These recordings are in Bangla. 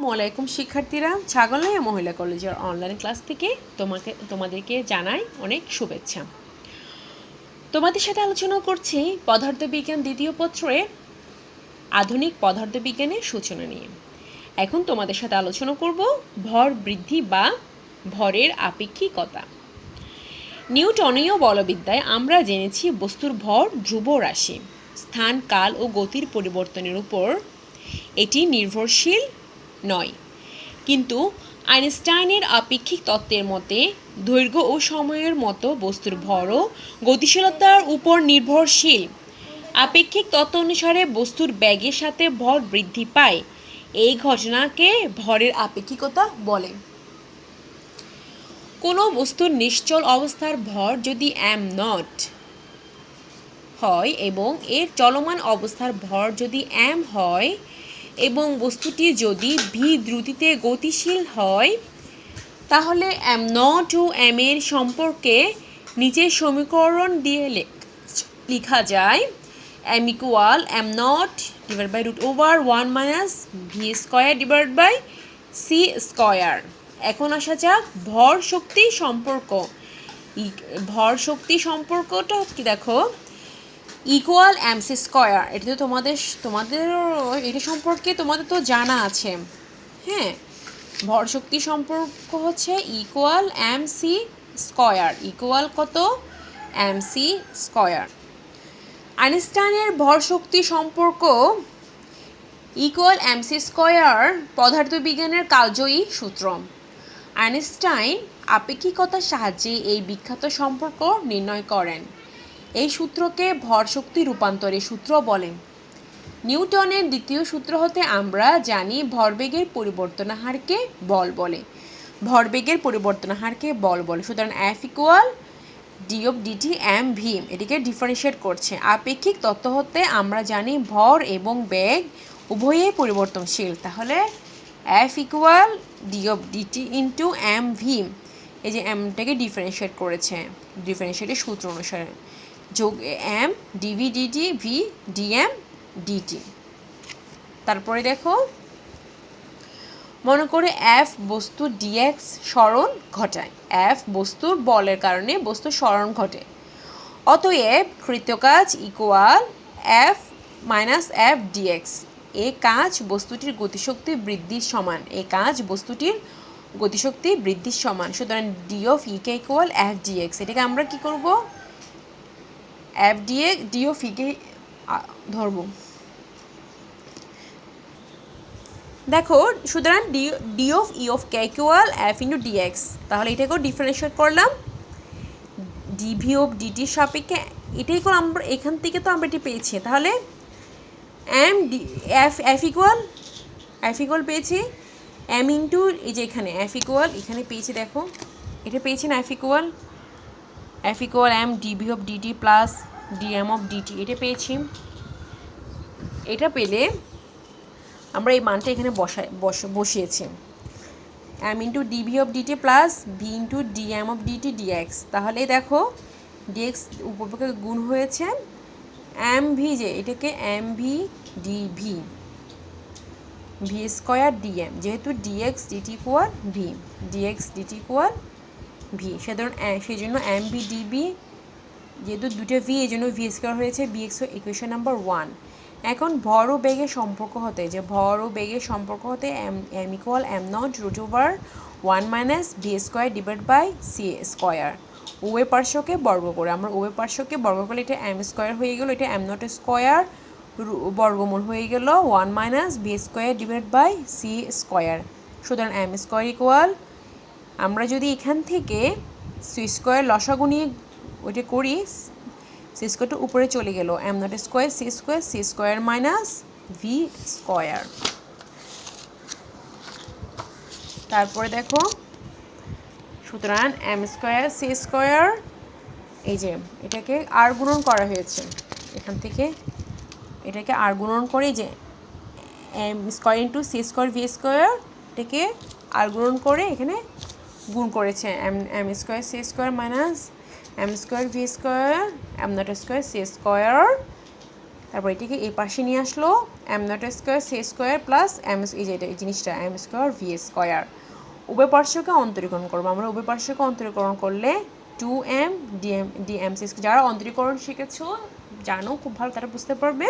আসসালামু শিক্ষার্থীরা, ছাগলনাইয়া মহিলা কলেজের অনলাইন ক্লাস থেকে তোমাদেরকে জানাই অনেক শুভেচ্ছা। তোমাদের সাথে আলোচনা করছি পদার্থবিজ্ঞান দ্বিতীয় পত্রের আধুনিক পদার্থবিজ্ঞানের সূচনা নিয়ে। এখন তোমাদের সাথে আলোচনা করব ভর বৃদ্ধি বা ভরের আপেক্ষিকতা। নিউটনীয় বলবিদ্যায় আমরা জেনেছি বস্তুর ভর ধ্রুব রাশি, স্থান, কাল ও গতির পরিবর্তনের উপর এটি নির্ভরশীল নয়। কিন্তু আইনস্টাইনের আপেক্ষিক তত্ত্বের মতে দৈর্ঘ্য ও সময়ের মতো বস্তুর ভরও গতিশীলতার উপর নির্ভরশীল। আপেক্ষিক তত্ত্ব অনুসারে বস্তুর ব্যাগের সাথে ভর বৃদ্ধি পায়। এই ঘটনাকে ভরের আপেক্ষিকতা বলে। কোনো বস্তুর নিশ্চল অবস্থার ভর যদি m0 হয় এবং এর চলমান অবস্থার ভর যদি m হয় এবং বস্তুটি যদি v দ্রুতিতে গতিশীল হয়, তাহলে m0 ও m এর সম্পর্কে নিচের সমীকরণ দিয়ে লেখা যায় m equal m0 divided by root over 1 minus v square divided by c square। এখন আসা যাক ভর শক্তি সম্পর্ক। ভর শক্তি সম্পর্কটা কি দেখো, ইকুয়াল mc স্কয়ার। এটা তো তোমাদের এটা সম্পর্কে তোমাদের তো জানা আছে। হ্যাঁ, ভর শক্তি সম্পর্ক হচ্ছে ইকুয়াল mc স্কয়ার। ইকুয়াল কত? mc square. আইনস্টাইনের ভর শক্তি সম্পর্ক ইকুয়াল mc স্কয়ার পদার্থবিজ্ঞানের কালজয়ী সূত্র। আইনস্টাইন আপেক্ষিকতার সাহায্যে এই বিখ্যাত সম্পর্ক নির্ণয় করেন। এই সূত্রকে ভর শক্তি রূপান্তরের সূত্র বলে। নিউটনের দ্বিতীয় সূত্র হতে আমরা জানি ভরবেগের পরিবর্তন হারকে বল বলে। ভরবেগের পরিবর্তন হারকে বল বলে। সুতরাং F equal d of dt mv, এটিকে ডিফারেন্সিয়েট করছে। আপেক্ষিক তত্ত্ব হতে আমরা জানি ভর এবং বেগ উভয়ই পরিবর্তনশীল। তাহলে F equal d of dt into mv, এই যে mটাকে ডিফারেন্সিয়েট করেছে ডিফারেন্সিয়েটের সূত্র অনুসারে, যোগ m dv dt v dm dt। তারপরে দেখো, মনে করে F বস্তু dx সরণ ঘটায়। F বস্তুর বলের কারণে বস্তুর সরণ ঘটে। অতএব কৃতকাজ equal F minus F dx। এই কাজ বস্তুটির গতিশক্তি বৃদ্ধির সমান। এই কাজ বস্তুটির গতিশক্তি বৃদ্ধির সমান। সুতরাং d of e K equal F dx। এটাকে আমরা কি করব? F dx d of e কে ধরব। দেখো, সুতরাং d of e of k equal f into dx। তাহলে এটাকেও ডিফারেন্সিয়েট করলাম dv of dt সাপেক্ষে। এটাই করে আমরা এখান থেকে তো আমরা এটি পেয়েছি। তাহলে f ইকুয়াল পেয়েছি m ইন্টু এই যে এখানে f ইকুয়াল এখানে পেয়েছি। দেখো, এটা পেয়েছি না, f equal m dv of dt plus dm of dt, এটা পেয়েছি। এটা পেলে আমরা এই মানটা এখানে বসিয়েছি m into dv of dt plus v into dm of dt dx। তাহলে দেখো dx উপরপক্ষে গুণ হয়েছে mv, যে এটাকে mv dv v square dm, যেহেতু dx dt equal v, dx dt equal v, সেই জন্য mv dv, যেহেতু দুটো v এই জন্য v স্কয়ার হয়েছে, bx ইকুয়েশন নাম্বার 1। এখন ভর ও বেগের সম্পর্ক হতে, যে ভর ও বেগের সম্পর্ক হতে m equal m0 root over 1 minus v square divide by c square. উভয় পার্শ্বকে বর্গ করে, আমরা উভয় পার্শ্বকে বর্গ করলে এটা m স্কয়ার হয়ে গেল, এটা m0 স্কয়ার বর্গমূল হয়ে গেল 1 minus v square divide by c square. সুতরাং m স্কয়ার ইকুয়াল, আমরা যদি এখান থেকে c স্কয়ার লসাগু নিয়ে ওইটা করি, c স্কয়ারটা উপরে চলে গেল, m0 square c square minus v square. তারপরে দেখো, সুতরাং m স্কয়ার c স্কয়ার, এই যে এটাকে আর গুণন করা হয়েছে এখান থেকে, এটাকে আর গুণন করে, যে m square into c square v square, এটাকে আর গুণন করে এখানে গুণ করেছে m square c square minus m square v square m0 square c square. তারপর এটিকে এই পাশে নিয়ে আসলো M not square C square plus M, এই যে এই জিনিসটা এম স্কোয়ার ভি স্কোয়ার। উভয় পার্শ্বকে অন্তরীকরণ করবো আমরা। উভয় পার্শ্বকে অন্তরীকরণ করলে 2m dm সি, যারা অন্তরীকরণ শিখেছো জানো খুব ভালো, তারা বুঝতে পারবে।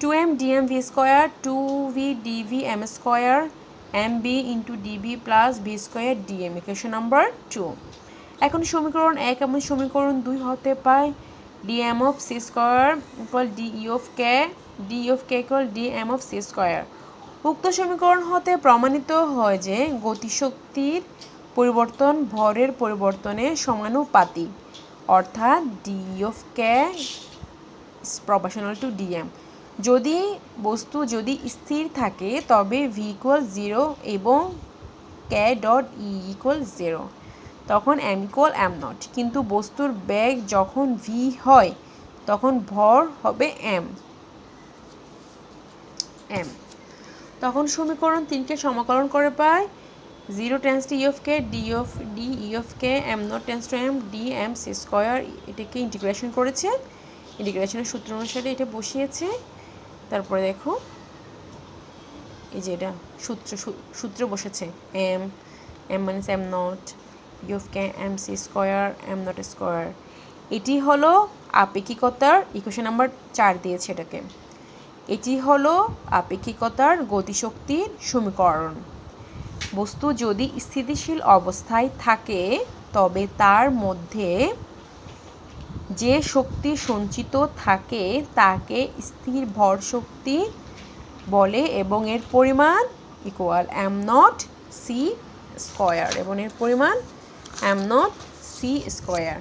2m dm v square 2v dv m square mb into db plus v square dm, equation number 2। এখন সমীকরণ 1 এবং সমীকরণ 2 হতে পাই dm of C square equal D of K equal dm of C square. উক্ত সমীকরণ হতে প্রমাণিত হয় যে গতিশক্তির পরিবর্তন ভরের পরিবর্তনের সমানুপাতিক, অর্থাৎ D of K is proportional to dm। যদি বস্তু যদি স্থির থাকে তবে v ইকুয়াল 0 এবং k ডট ই ইকুয়াল 0, তখন m ইকুয়াল m নট। কিন্তু বস্তুর বেগ যখন v হয় তখন ভর হবে m। তখন সমীকরণ 3কে সমাকলন করে পাই 0 tends to E of K D E of K M naught tends to M D M C square. এটাকে ইন্টিগ্রেশন করেছে, ইন্টিগ্রেশনের সূত্র অনুসারে এটা বসিয়েছে। তারপরে দেখো এই যে এটা সূত্র বসেছে M minus M naught E of K M C square M not square. এটি হলো আপেক্ষিকতার ইকুয়েশন নাম্বার 4 দিয়েছে এটাকে। এটি হলো আপেক্ষিকতার গতিশক্তির সমীকরণ। বস্তু যদি স্থিতিশীল অবস্থায় থাকে তবে তার মধ্যে যে শক্তি সঞ্চিত থাকে তাকে স্থির ভর শক্তি বলে এবং এর পরিমাণ equal M not C square, এবং এর পরিমাণ এম নট সি স্কোয়ার।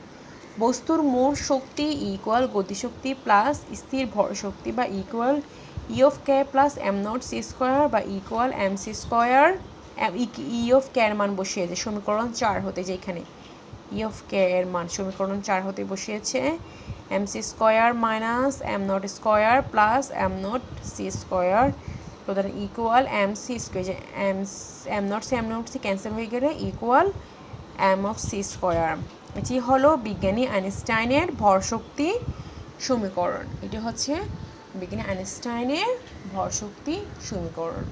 বস্তুর মোট শক্তি ইকুয়াল গতিশক্তি প্লাস স্থির ভর শক্তি বা equal E of K plus M not C square বা equal M C square. E of K এর মান বসিয়েছে সমীকরণ 4 হতে, যেখানে ই অফ কে এর মান সমীকরণ 4 হতে বসিয়েছে M C square minus M not square plus M not C square, প্রধান equal M C square, M not C cancel হয়ে গেলে equal M of C square. এটি হলো বিজ্ঞানী আইনস্টাইনের ভর শক্তি সমীকরণ। এটি হচ্ছে বিজ্ঞানী আইনস্টাইনের ভর শক্তি সমীকরণ।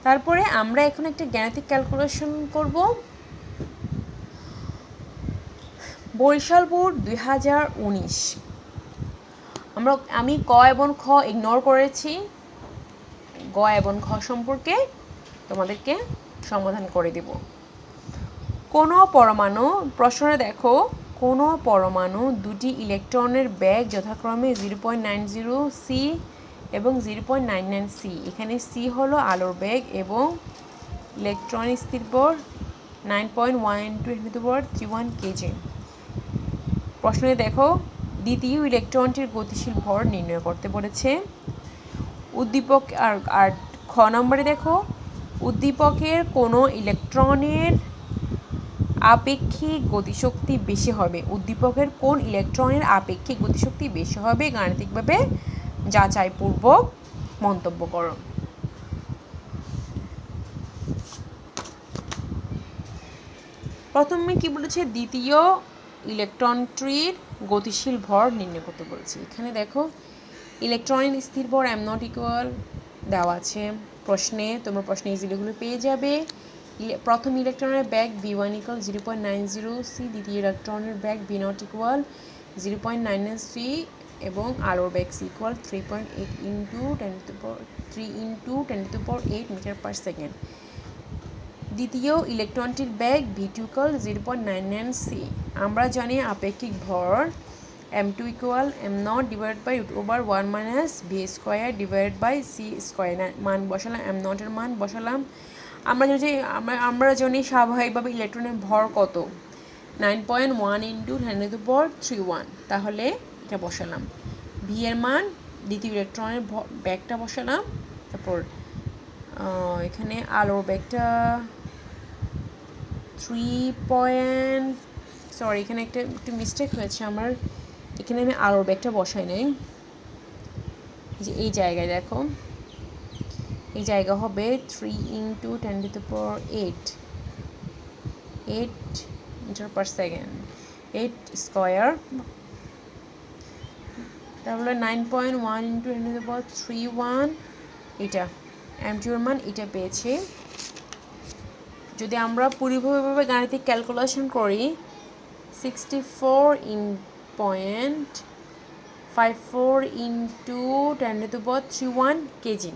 তারপরে আমরা এখন একটা গাণিতিক ক্যালকুলেশন করব। বরিশাল বোর্ড 2019, আমি ক এবং খ ইগনোর করেছি, গ এবং খ সম্পর্কে তোমাদেরকে সমাধান করে দেব। কোনো পরমাণু, প্রশ্নে দেখো কোনো পরমাণু দুটি ইলেকট্রনের বেগ যথাক্রমে 0.90 সি এবং 0.99 সি। এখানে সি হলো আলোর বেগ এবং ইলেকট্রন স্থির ভর 9.12 কেজি। প্রশ্নে দেখো দ্বিতীয় ইলেকট্রনটির গতিশীল ভর নির্ণয় করতে বলেছে। উদ্দীপক আর খ নম্বরে দেখো উদ্দীপকের কোনো ইলেকট্রনের আপেক্ষিক গতিশক্তি বেশি হবে। উদ্দীপকের কোন ইলেকট্রনের আপেক্ষিক গতিশক্তি বেশি হবে গাণিতিকভাবে যাচাইপূর্বক মন্তব্য করো। প্রথমে কি বলেছে, দ্বিতীয় ইলেকট্রনটির গতিশীল ভর নির্ণয় করতে বলেছে। এখানে দেখো ইলেকট্রনের স্থির ভর এম নট ইকুয়াল দেওয়া আছে প্রশ্নে, তোমরা প্রশ্নে ইজিলিগুলো পেয়ে যাবে। প্রথম ইলেকট্রনের ব্যাগ v1 ইকুয়াল 0.90 সি, দ্বিতীয় ইলেকট্রনের ব্যাগ v0 ইকুয়াল 0.99 সি এবং আলোর ব্যাগ C equal 3.8 into 10⁸ metre per second. দ্বিতীয় ইলেকট্রনটির ব্যাগ v2 ইকুয়াল 0.99 সি। আমরা জানি আপেক্ষিক ভর m2 equal m0 divide by √1 minus v square divide by C square. মান বসালাম, m0 এর মান বসালাম। আমরা জানি স্বাভাবিকভাবে ইলেকট্রনের ভর কত, 9.1 ইন্টু 10⁻31, তাহলে এটা বসালাম। ভি এর মান দ্বিতীয় ইলেকট্রনের ব্যাগটা বসালাম। তারপর এখানে আলোর ব্যাগটা এখানে একটু মিস্টেক হয়েছে আমার, এখানে আমি আলোর ব্যাগটা বসাই নাই, যে এই জায়গায় দেখো এই জায়গা হবে 3 into 10⁸8 metre per second, 8 square তাহলে 9.1 ইন্টু 10^31 এটা m2 এর মান এটা পেয়েছি। যদি আমরা পরিভাবে গাণিতিক ক্যালকুলেশন করি 64.54 ইন্টু 10^31 কেজি।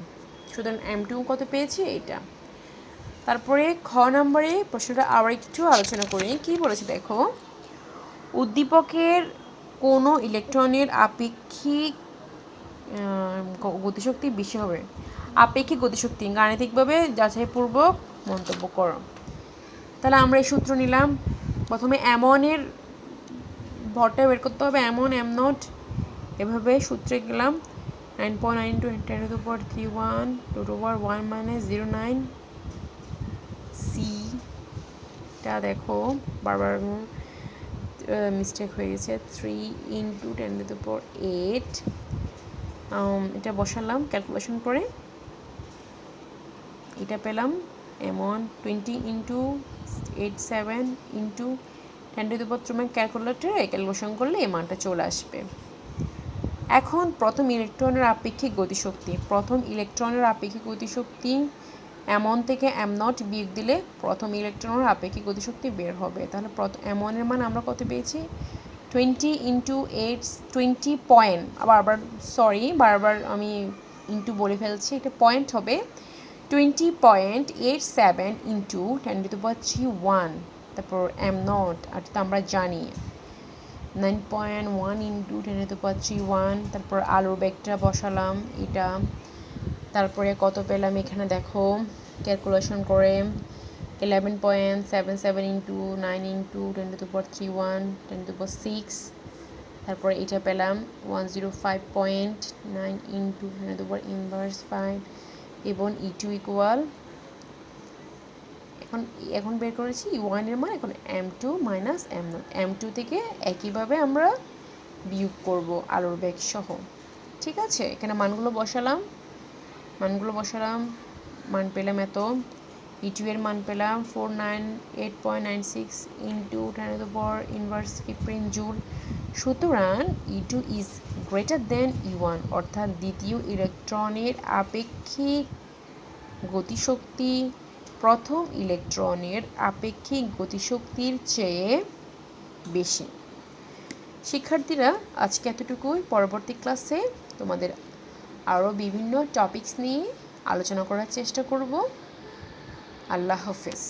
সুতরাং m2 কত পেয়েছি এটা। তারপরে খ নম্বরে প্রশ্নটা আবার একটু আলোচনা করি। কি বলেছে দেখো, উদ্দীপকের কোনো ইলেকট্রনের আপেক্ষিক গতিশক্তি বেশি হবে। আপেক্ষিক গতিশক্তি গাণিতিকভাবে যাচাইপূর্বক মন্তব্য করো। তাহলে আমরা এই সূত্র নিলাম। প্রথমে m1 এর ভরটা বের করতে হবে, m1 m0, এভাবে সূত্রে গেলাম। 9.9 ইন্টু 10^31 2/1 - 09 c টা দেখো বারবার মিস্টেক হয়ে গেছে। 3 ইন্টু 10^8 এটা বসালাম ক্যালকুলেশন করে, এটা পেলাম m1 20 ইন্টু 87 ইন্টু 10^3 ক্যালকুলেটরে ক্যালকুলেশন করলে এই মানটা চলে আসবে। এখন প্রথম ইলেকট্রনের আপেক্ষিক গতিশক্তি m1 থেকে m0 বিয়োগ দিলে প্রথম ইলেকট্রনের আপেক্ষিক গতিশক্তি বের হবে। তাহলে m1 এর মান আমরা কত পেয়েছি 20 ইন্টু 20 পয়েন্ট, বারবার আমি ইন্টু বলে ফেলছি, এটা পয়েন্ট হবে 20.87 ইন্টু 10^31। তারপর m0 আর তো আমরা জানি 9.1 ইন্টু 10^31। তারপর আলোর বেগটা বসালাম এটা। তারপরে কত পেলাম এখানে দেখো ক্যালকুলেশন করে 11.77 ইন্টু 9 ইন্টু 10^31 10^6। তারপরে এটা পেলাম 105.9 ইন্টু 10^5 এবং e2 ইকুয়াল এখন বের করেছি e1 এর মান। এখন m2 মাইনাস m0, m2 থেকে একইভাবে আমরা বিয়োগ করব আলোর বেগ সহ। ঠিক আছে, এখানে মানগুলো বসালাম, মান পেলাম এত। e2 এর মান পেলাম 498.96 ইন্টু 10^15 জুল। সুতরাং e2 is greater than e1, অর্থাৎ দ্বিতীয় ইলেকট্রনের আপেক্ষিক গতিশক্তি প্রথম ইলেকট্রনের আপেক্ষিক গতিশক্তির চেয়ে বেশি। শিক্ষার্থীরা, আজকে এতটুকুই। পরবর্তী ক্লাসে তোমাদের আরও বিভিন্ন টপিকস নিয়ে আলোচনা করার চেষ্টা করব। আল্লাহ হাফেজ।